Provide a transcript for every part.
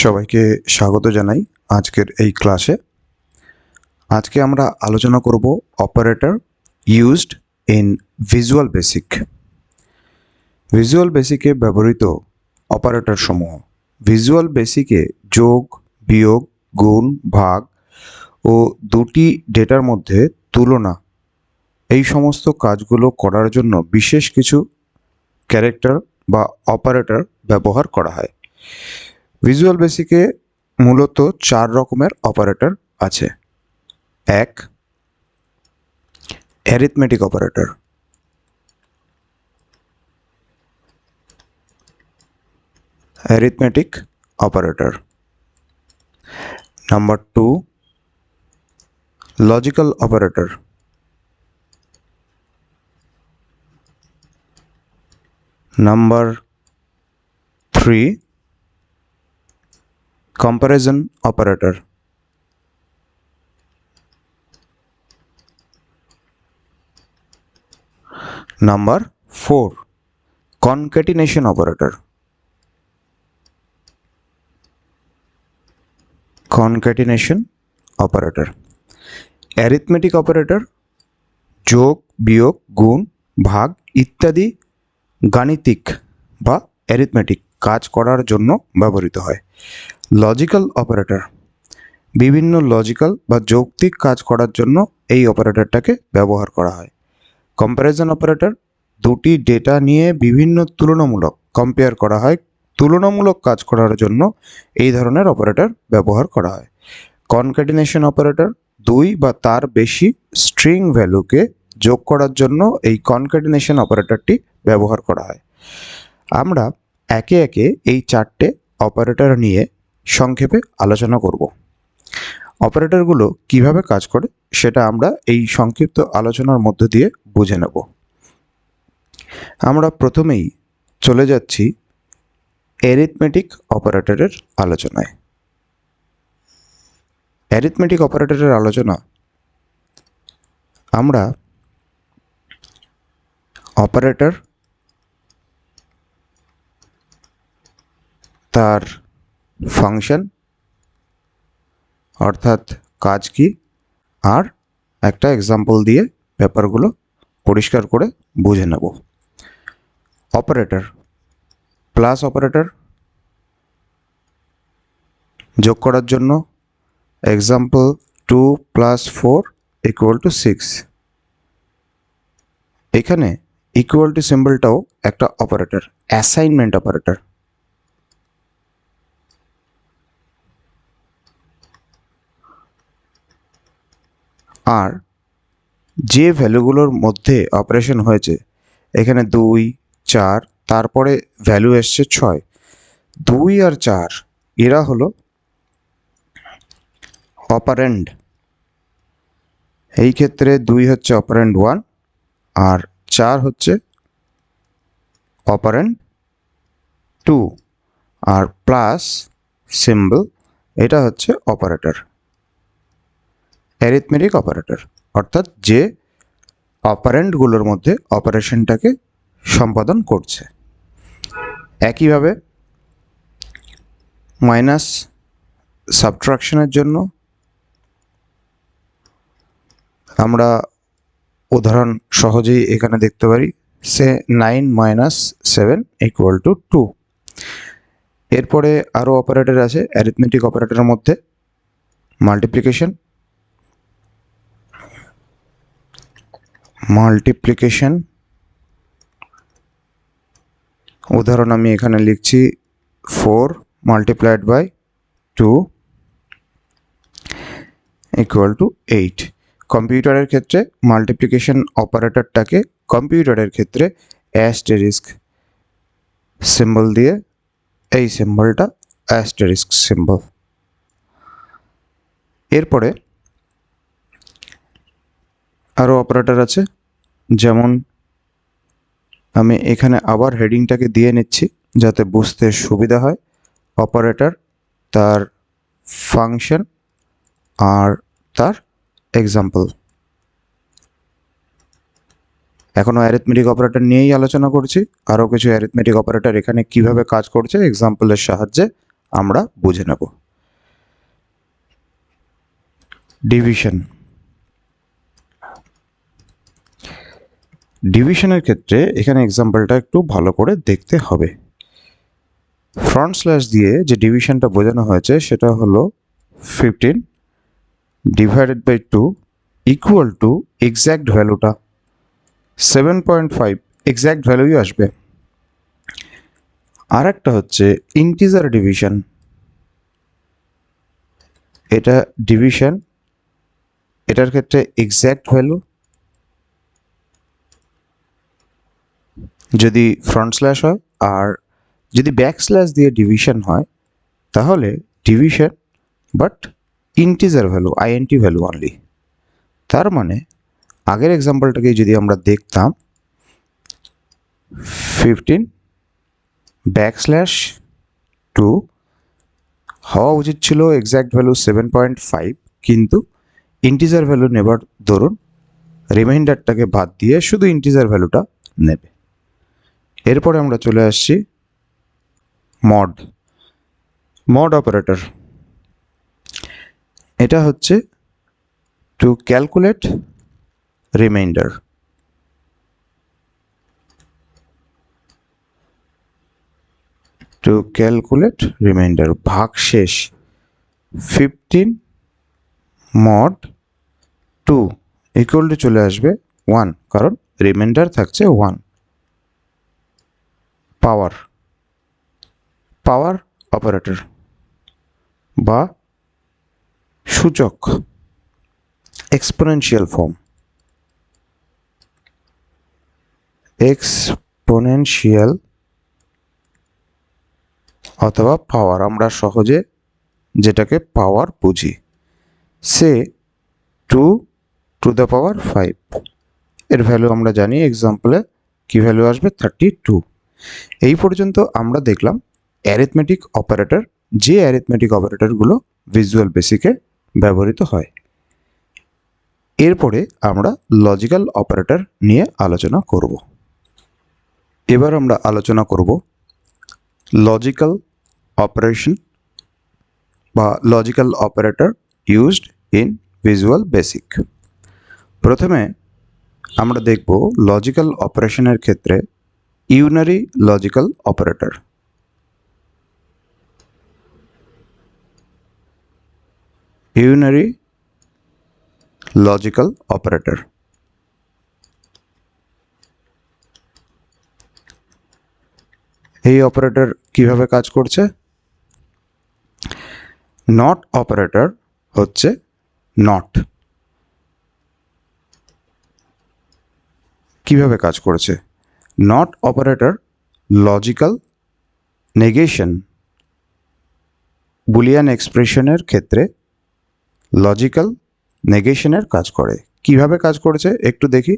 সবাইকে স্বাগত জানাই আজকের এই ক্লাসে। আজকে আমরা আলোচনা করব operator used in visual basic. Visual বেসিকে ব্যবহৃত অপারেটর সমূহ। ভিজুয়াল বেসিকে যোগ, বিয়োগ, গুণ, ভাগ ও দুটি ডেটার মধ্যে তুলনা এই সমস্ত কাজগুলো করার জন্য বিশেষ কিছু ক্যারেক্টার বা অপারেটর ব্যবহার করা হয়। ভিজুয়াল বেসিকে মূলত 4 রকমের অপারেটর আছে। 1. Arithmetic operator. Arithmetic operator. Number 2, logical operator. Number 3, comparison operator. Number 4, concatenation operator. Concatenation operator. Arithmetic operator যোগ, বিয়োগ, গুণ, ভাগ ইত্যাদি গাণিতিক বা অ্যারিথমেটিক কাজ করার জন্য ব্যবহৃত হয়। লজিক্যাল অপারেটর বিভিন্ন লজিক্যাল বা যৌক্তিক কাজ করার জন্য এই অপারেটরটাকে ব্যবহার করা হয়। কম্প্যারিজন অপারেটর দুটি ডেটা নিয়ে বিভিন্ন তুলনামূলক কম্পেয়ার করা হয়, তুলনামূলক কাজ করার জন্য এই ধরনের অপারেটর ব্যবহার করা হয়। কনক্যাটিনেশন অপারেটর দুই বা তার বেশি স্ট্রিং ভ্যালুকে যোগ করার জন্য এই কনক্যাটিনেশন অপারেটরটি ব্যবহার করা হয়। আমরা একে একে এই 4টে অপারেটর নিয়ে সংক্ষেপে আলোচনা করব। অপারেটরগুলো কিভাবে কাজ করে সেটা আমরা এই সংক্ষিপ্ত আলোচনার মধ্য দিয়ে বুঝে নেব। আমরা প্রথমেই চলে যাচ্ছি অ্যারিথমেটিক অপারেটরের আলোচনায়। অ্যারিথমেটিক অপারেটরের আলোচনা আমরা অপারেটর, তার ফাংশন অর্থাৎ কাজ কি, আর একটা এক্সাম্পল দিয়ে ব্যাপারগুলো পরিষ্কার করে বুঝে নেব। অপারেটর, প্লাস অপারেটর যোগ করার জন্য এক্সাম্পল 2 + 4 = 6। এখানে ইকুয়াল টু সিম্বলটাও একটা অপারেটর, অ্যাসাইনমেন্ট অপারেটর। আর যে ভ্যালুগুলোর মধ্যে অপারেশন হয়েছে, এখানে 2, 4, তারপরে ভ্যালু এসছে 6, 2 আর 4 এরা হলো অপারেন্ড। এই ক্ষেত্রে 2 হচ্ছে অপারেন্ড 1 আর 4 হচ্ছে অপারেন্ড 2, আর প্লাস সিম্বল এটা হচ্ছে অপারেটর, অ্যারিথমেটিক অপারেটর, অর্থাৎ যে অপারেন্ডগুলোর মধ্যে অপারেশনটাকে সম্পাদন করছে। একইভাবে মাইনাস সাবট্রাকশনের জন্য আমরা উদাহরণ সহজেই এখানে দেখতে পারি। সে 9 - 7 = 2। এরপরে আরও অপারেটর আছে অ্যারিথমেটিক অপারেটরের মধ্যে। মাল্টিপ্লিকেশন, উদাহরণ আমি এখানে লিখছি 4 × 2 = 8। কম্পিউটারের ক্ষেত্রে মাল্টিপ্লিকেশন অপারেটরটাকে কম্পিউটারের ক্ষেত্রে অ্যাস্টেরিস্ক সিম্বল দিয়ে, এই সিম্বলটা অ্যাস্টেরিস্ক সিম্বল। এরপরে আরও অপারেটর আছে, যেমন আমি এখানে আবার হেডিংটাকে দিয়ে নিচ্ছি যাতে বুঝতে সুবিধা হয়। অপারেটর, তার ফাংশন আর তার এক্সাম্পল। এখনও অ্যারিথমেটিক অপারেটর নিয়েই আলোচনা করছি। আরও কিছু অ্যারিথমেটিক অপারেটর এখানে কিভাবে কাজ করছে এক্সাম্পলের সাহায্যে আমরা বুঝে নেব। ডিভিশন। ডিভিশনের ক্ষেত্রে এখানে এক্সাম্পলটা একটু ভালো করে দেখতে হবে। ফ্রন্ট স্ল্যাশ দিয়ে যে ডিভিশনটা বোঝানো হয়েছে সেটা হলো 15 divided by 2 equal to exact ভ্যালুটা 7.5, এক্স্যাক্ট ভ্যালুই আসবে। আর একটা হচ্ছে ইন্টিজার ডিভিশন। এটা ডিভিশন, এটার ক্ষেত্রে এক্স্যাক্ট ভ্যালু, যদি ফ্রন্ট স্ল্যাশ হয়, আর যদি ব্যাক স্ল্যাশ দিয়ে ডিভিশন হয় তাহলে division but integer value, int value only. তার মানে আগের এক্সাম্পলটাকে যদি আমরা দেখতাম 15 \2 হওয়া উচিত ছিল এক্স্যাক্ট ভ্যালু 7.5, কিন্তু ইন্টিজার ভ্যালু নেবার দরুন রিমাইন্ডারটাকে বাদ দিয়ে শুধু ইন্টিজার ভ্যালুটা নেবে। এরপরে আমরা চলে আসছি মড অপারেটর। এটা হচ্ছে to calculate reminder. To calculate reminder ভাগশেষ 15 mod 2 ইকুয়াল টু চলে আসবে 1, কারণ রিমাইন্ডার থাকছে 1। পাওয়ার অপারেটর বা সূচক, এক্সপোনেনশিয়াল ফর্ম। এক্সপোনেনশিয়াল অথবা পাওয়ার, আমরা সহজে যেটাকে পাওয়ার বুঝি, সে 2 to the power 5। এর ভ্যালু আমরা জানি, এক্সাম্পলে কি ভ্যালু আসবে 32। এই পর্যন্ত আমরা দেখলাম অ্যারিথমেটিক অপারেটর, যে অ্যারিথমেটিক অপারেটরগুলো ভিজুয়াল বেসিকে ব্যবহৃত হয়। এরপরে আমরা লজিক্যাল অপারেটর নিয়ে আলোচনা করব। এবার আমরা আলোচনা করব লজিক্যাল অপারেশন বা logical operator used in visual basic. প্রথমে আমরা দেখব লজিক্যাল অপারেশনের ক্ষেত্রে unary logical operator. Unary logical operator, এই অপারেটর কিভাবে কাজ করছে? নট অপারেটর হচ্ছে নট কিভাবে কাজ করছে? Not operator logical negation, Boolean এক্সপ্রেশনের ক্ষেত্রে লজিক্যাল নেগেশনের কাজ করে। কিভাবে কাজ করছে একটু দেখি।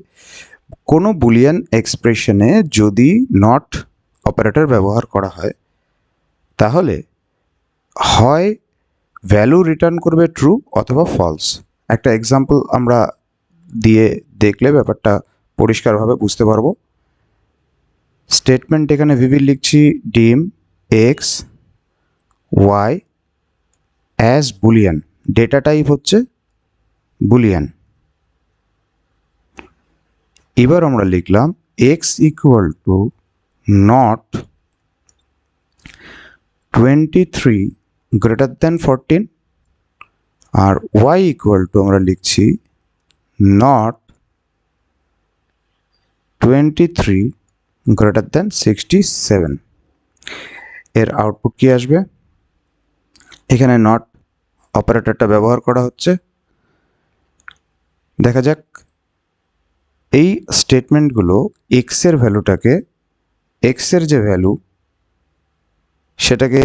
কোনো বুলিয়ান এক্সপ্রেশনে যদি নট অপারেটর ব্যবহার করা হয় তাহলে হয় ভ্যালু রিটার্ন করবে ট্রু অথবা ফলস। একটা এক্সাম্পল আমরা দিয়ে দেখলে ব্যাপারটা পরিষ্কারভাবে বুঝতে পারবো। স্টেটমেন্ট এখানে ভিভি লিখছি dim x y as Boolean, data type হচ্ছে বুলিয়ান। এবার আমরা লিখলাম x equal to not 23 greater than 14, আর ওয়াই ইকুয়াল টু আমরা লিখছি নট 23 গ্রেটার দেন 67। এর আউটপুট কি আসবে? এখানে নট অপারেটরটা ব্যবহার করা হচ্ছে। দেখা যাক এই স্টেটমেন্টগুলো এক্সের ভ্যালুটাকে, এক্সের যে ভ্যালু সেটাকে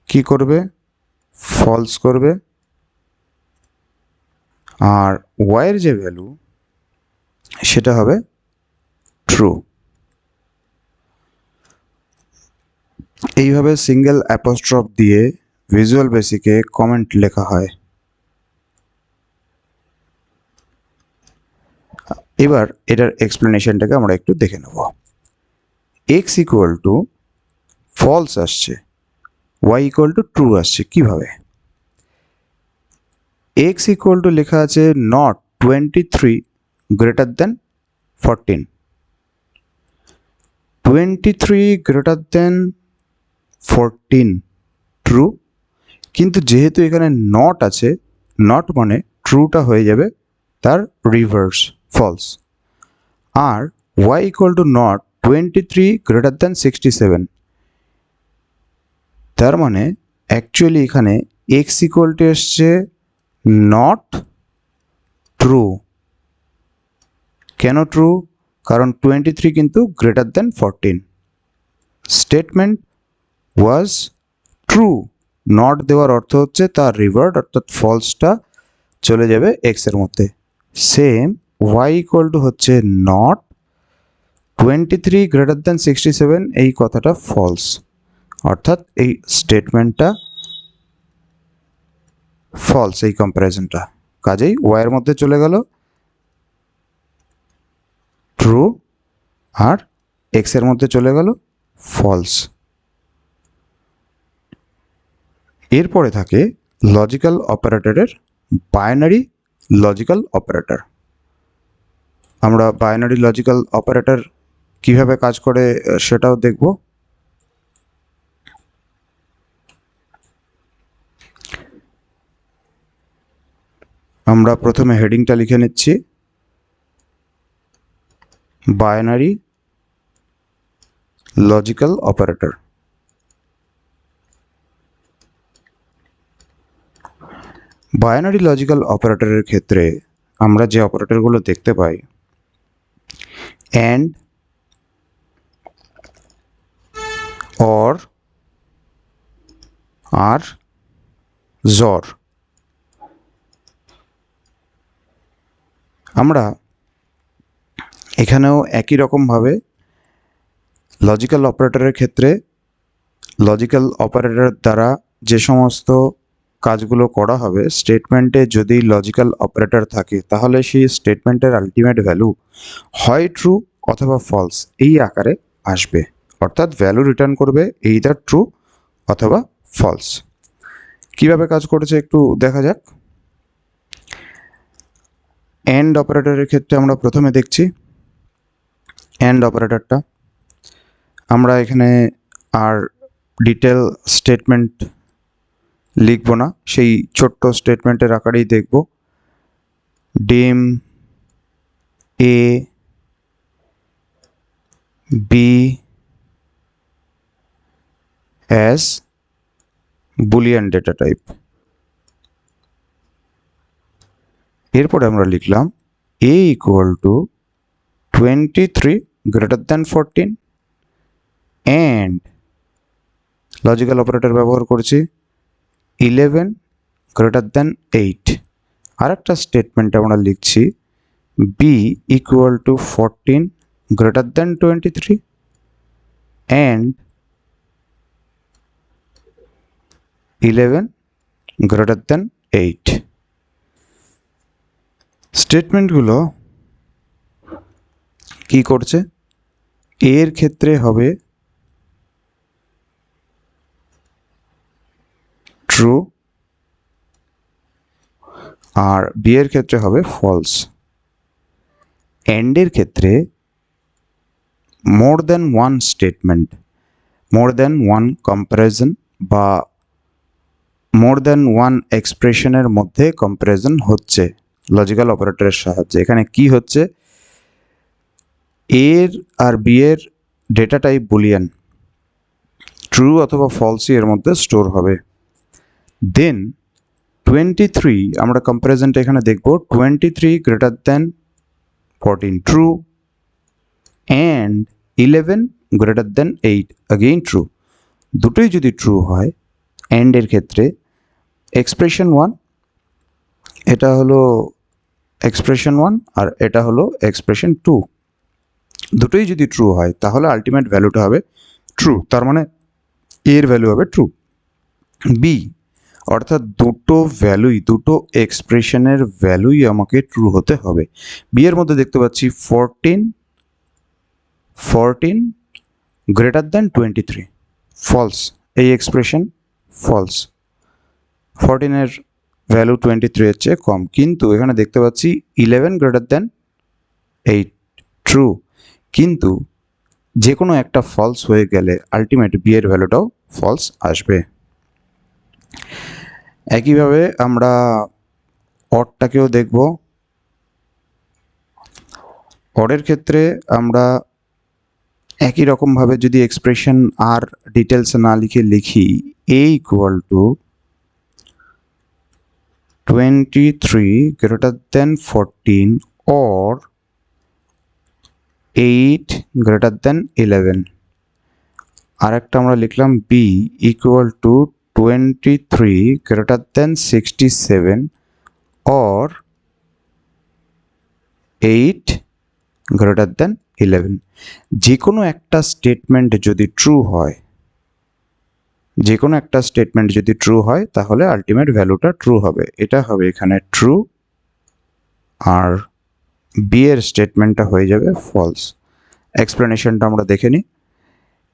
কি করবে? ফলস করবে। আর ওয়াইয়ের যে ভ্যালু সেটা হবে ট্রু। এইভাবে সিঙ্গেল অ্যাপোস্ট্রফ দিয়ে ভিজুয়াল বেসিকে কমেন্ট লেখা হয়। এবার এটার এক্সপ্লেনেশনটাকে আমরা একটু দেখে নেব। এক্স ইকুয়াল টু ফলস আসছে, ওয়াই ইকুয়াল টু ট্রু আসছে কিভাবে? এক্স ইকুয়াল টু লেখা আছে not 23 greater than 14, 23 greater than 14 true, কিন্তু যেহেতু এখানে নট আছে, নট মানে ট্রুটা হয়ে যাবে তার রিভার্স ফলস। আর y equal to not 23 greater than 67, তার মানে অ্যাকচুয়ালি এখানে x ইকুয়াল টু এসছে নট ট্রু। কেন ট্রু? কারণ 23 কিন্তু greater than 14, statement was true. Not দেওয়ার অর্থ হচ্ছে তার রিভার্ট অর্থাৎ ফলসটা চলে যাবে এক্স এর মধ্যে। সেম ওয়াই ইকুয়াল টু হচ্ছে নট 23 গ্রেটার দেন 67, এই কথাটা ফলস, অর্থাৎ এই স্টেটমেন্টটা ফলস, এই কম্প্যারিজনটা। কাজেই ওয়াই এর মধ্যে চলে গেল ট্রু আর এক্স এর মধ্যে চলে গেল ফলস। এরপরে থাকে লজিক্যাল অপারেটরের বাইনারি লজিক্যাল অপারেটর। আমরা বাইনারি লজিক্যাল অপারেটর কিভাবে কাজ করে সেটাও দেখব। আমরা প্রথমে হেডিংটা লিখে নিচ্ছি, binary logical operator. Binary logical অপারেটরের ক্ষেত্রে আমরা যে অপারেটরগুলো দেখতে পাই, অ্যান্ড, অর, আর, জর। আমরা এখানেও একই রকমভাবে লজিক্যাল অপারেটরের ক্ষেত্রে লজিক্যাল অপারেটর দ্বারা যে সমস্ত কাজগুলো করা হবে, স্টেটমেন্টে যদি লজিক্যাল অপারেটর থাকে তাহলে সেই স্টেটমেন্টের আলটিমেট ভ্যালু হয় ট্রু অথবা ফলস এই আকারে আসবে, অর্থাৎ ভ্যালু রিটার্ন করবে এইদার ট্রু অথবা ফলস। কিভাবে কাজ করেছে একটু দেখা যাক। এন্ড অপারেটরের ক্ষেত্রে আমরা প্রথমে দেখছি এন্ড অপারেটরটা। আমরা এখানে আর ডিটেল স্টেটমেন্ট লিখব না, সেই ছোট্ট স্টেটমেন্টের আকারেই দেখব। Dim a b as Boolean data type. এরপরে আমরা লিখলাম a equal to 23 greater than 14 and logical operator ব্যবহার করছি 11 গ্রেটার দ্যান 8। আর একটা স্টেটমেন্ট আমরা লিখছি b equal to 14 greater than 23 and 11 greater than 8। স্টেটমেন্টগুলো কি করছে? এর ক্ষেত্রে হবে ট্রু আর বি এর ক্ষেত্রে হবে ফলস। এন্ডের ক্ষেত্রে মোর দেন ওয়ান স্টেটমেন্ট, মোর দেন ওয়ান কম্প্যারিজন বা মোর দেন ওয়ান এক্সপ্রেশনের মধ্যে কম্প্যারিজন হচ্ছে লজিক্যাল অপারেটরের সাহায্যে। এখানে কি হচ্ছে, এর আর বি এর ডেটা টাইপ বুলিয়ান, ট্রু অথবা ফলসই এর মধ্যে স্টোর হবে। দেন 23 আমরা কম্প্যারিজনটা এখানে দেখব, 23 greater than 14 true and 11 greater than 8 again true. দুটোই যদি ট্রু হয় অ্যান্ডের ক্ষেত্রে এক্সপ্রেশন 1, এটা হলো এক্সপ্রেশন 1 আর এটা হলো এক্সপ্রেশন 2, দুটোই যদি ট্রু হয় তাহলে আলটিমেট ভ্যালুটা হবে ট্রু, তার মানে এর ভ্যালু হবে ট্রু। বি অর্থাৎ দুটো ভ্যালুই, দুটো এক্সপ্রেশনের ভ্যালুই আমাকে ট্রু হতে হবে। বি এর মধ্যে দেখতে পাচ্ছি 14 গ্রেটার দ্যান 23 ফলস, এই এক্সপ্রেশন ফলস। 14 এর ভ্যালু 23 এর চেয়ে কম, কিন্তু এখানে দেখতে পাচ্ছি 11 গ্রেটার দেন 8, ট্রু। কিন্তু যে কোনো একটা ফলস হয়ে গেলে আলটিমেট বি এর ভ্যালুটাও ফলস আসবে। একইভাবে আমরা অডটাকেও দেখব। অডের ক্ষেত্রে আমরা একই রকমভাবে যদি এক্সপ্রেশন আর ডিটেলস না লিখি a equal to 23 greater than 14 or 8 greater than 11, আর একটা আমরা লিখলাম b equal to 23 greater than 67 or 8 greater than 11। যে কোনো একটা স্টেটমেন্ট যদি ট্রু হয়, যে কোনো একটা স্টেটমেন্ট যদি ট্রু হয় তাহলে আলটিমেট ভ্যালুটা ট্রু হবে। এটা হবে এখানে ট্রু, আর বি এর স্টেটমেন্টটা হয়ে যাবে ফলস। এক্সপ্লেনেশনটা আমরা দেখে নিই।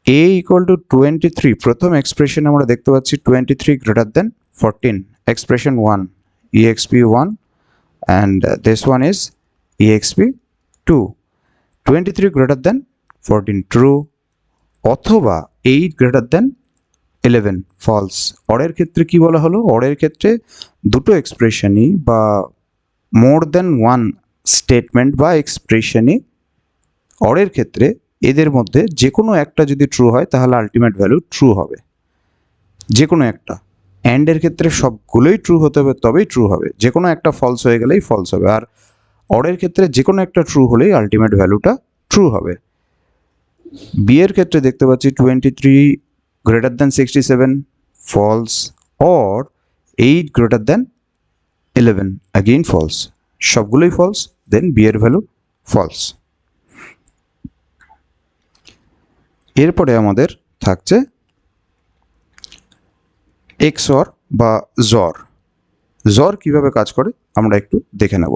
a ইকুয়াল টু 23, প্রথম এক্সপ্রেশন আমরা দেখতে পাচ্ছি 23 greater than 14, expression 1 exp 1 and this one is exp 2, 23 greater than 14 true, অথবা 8 গ্রেটার দেন 11 ফলস। অরের ক্ষেত্রে কি বলা হলো? অরের ক্ষেত্রে দুটো এক্সপ্রেশনই বা মোর দেন ওয়ান স্টেটমেন্ট বা এক্সপ্রেশনই, অরের ক্ষেত্রে এদের মধ্যে যে কোনো একটা যদি ট্রু হয় তাহলে আলটিমেট ভ্যালু ট্রু হবে, যে কোনো একটা। অ্যান্ডের ক্ষেত্রে সবগুলোই ট্রু হতে হবে তবেই ট্রু হবে, যে কোনো একটা ফলস হয়ে গেলেই ফলস হবে। আর অরের ক্ষেত্রে যে কোনো একটা ট্রু হলেই আলটিমেট ভ্যালুটা ট্রু হবে। বি এর ক্ষেত্রে দেখতে পাচ্ছি 23 greater than 67 false, or 8 greater than 11 again false, সবগুলোই ফলস, দেন বি এর ভ্যালু ফলস। এরপরে আমাদের থাকছে এক্সঅর বা জর। জর কিভাবে কাজ করে আমরা একটু দেখে নেব।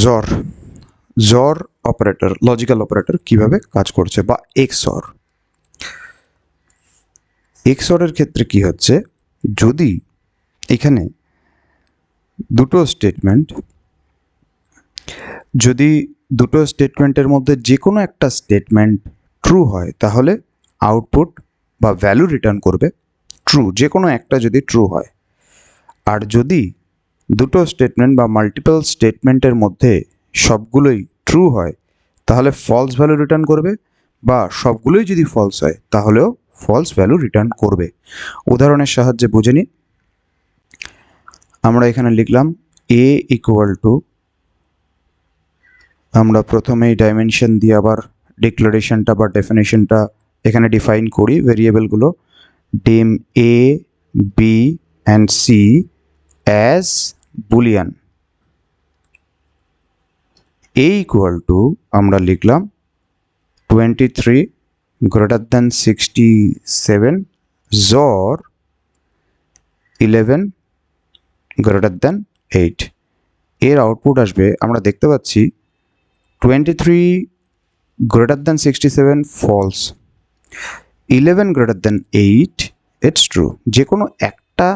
জর, জর অপারেটর, লজিক্যাল অপারেটর কিভাবে কাজ করছে, বা এক্সঅর। এক্সঅরের ক্ষেত্রে কি হচ্ছে, যদি এখানে দুটো স্টেটমেন্ট, যদি দুটো স্টেটমেন্টের মধ্যে যে কোনো একটা স্টেটমেন্ট ট্রু হয় তাহলে আউটপুট বা ভ্যালু রিটার্ন করবে ট্রু, যে কোনো একটা যদি ট্রু হয়। আর যদি দুটো স্টেটমেন্ট বা মাল্টিপল স্টেটমেন্টের মধ্যে সবগুলোই ট্রু হয় তাহলে ফলস ভ্যালু রিটার্ন করবে, বা সবগুলোই যদি ফলস হয় তাহলেও ফলস ভ্যালু রিটার্ন করবে। উদাহরণের সাহায্যে বুঝে নিই। আমরা এখানে লিখলাম a ইকুয়াল টু, আমরা প্রথমেই ডাইমেনশন দিয়ে আবার ডিক্লারেশনটা বা ডেফিনেশনটা এখানে ডিফাইন করি ভেরিয়েবলগুলো, ডিম a b and c as boolean। a equal to আমরা লিখলাম 23 গ্রেটার দেন 67 জর 11 গ্রেটার দেন 8। এর আউটপুট আসবে, আমরা দেখতে পাচ্ছি 23 greater than 67 false, 11 greater than 8 it's true। যে কোনো একটা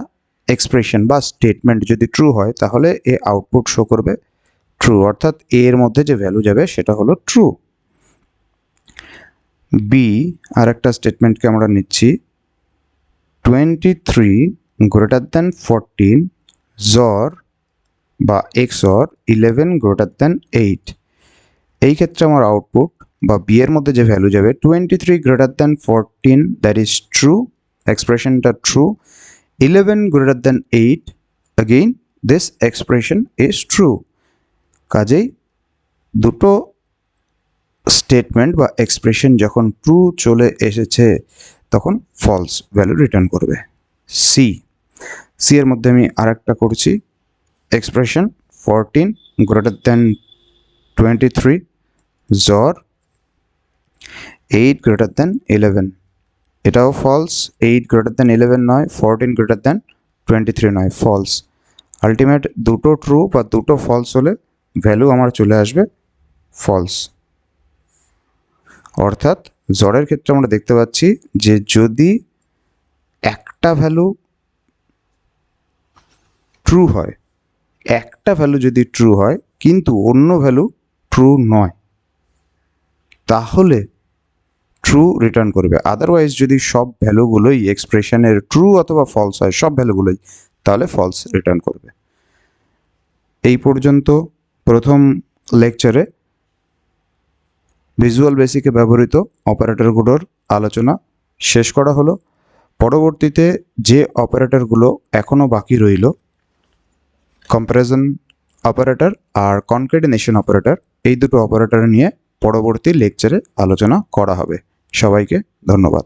এক্সপ্রেশন বা স্টেটমেন্ট যদি ট্রু হয় তাহলে এ আউটপুট শো করবে ট্রু, অর্থাৎ এর মধ্যে যে ভ্যালু যাবে সেটা হলো ট্রু। বি আর একটা স্টেটমেন্টকে আমরা নিচ্ছি 23 greater than 14 জর বা এক্সঅর 11 greater than 8। এই ক্ষেত্রে আমার আউটপুট বা বি এর মধ্যে যে ভ্যালু যাবে 23 greater than 14, that is true, এক্সপ্রেশনটা true. 11 greater than 8, again this expression is true. কাজেই দুটো স্টেটমেন্ট বা এক্সপ্রেশন যখন ট্রু চলে এসেছে তখন ফলস ভ্যালু রিটার্ন করবে। সি, সি এর মধ্যে আমি আরেকটা করছি এক্সপ্রেশন 14 গ্রেটার দ্যান 23 জর 8 গ্রেটার দ্যান 11, এটাও ফলস। 8 গ্রেটার দ্যান 11 নয়, 14 গ্রেটার দ্যান 23 নয়, ফলস। আলটিমেট দুটো ট্রু বা দুটো ফলস হলে ভ্যালু আমার চলে আসবে ফলস। অর্থাৎ জরের ক্ষেত্রে আমরা দেখতে পাচ্ছি যে যদি একটা ভ্যালু ট্রু হয়, একটা ভ্যালু যদি ট্রু হয় কিন্তু অন্য ভ্যালু ট্রু নয়, তাহলে ট্রু রিটার্ন করবে। আদারওয়াইজ যদি সব ভ্যালুগুলোই এক্সপ্রেশনের ট্রু অথবা ফলস হয়, সব ভ্যালুগুলোই, তাহলে ফলস রিটার্ন করবে। এই পর্যন্ত প্রথম লেকচারে ভিজুয়াল বেসিকে ব্যবহৃত অপারেটরগুলোর আলোচনা শেষ করা হলো। পরবর্তীতে যে অপারেটরগুলো এখনও বাকি রইল, কম্প্যারিজন অপারেটর আর কনক্যাটিনেশন অপারেটর, এই দুটো অপারেটর নিয়ে পরবর্তী লেকচারে আলোচনা করা হবে। সবাইকে ধন্যবাদ।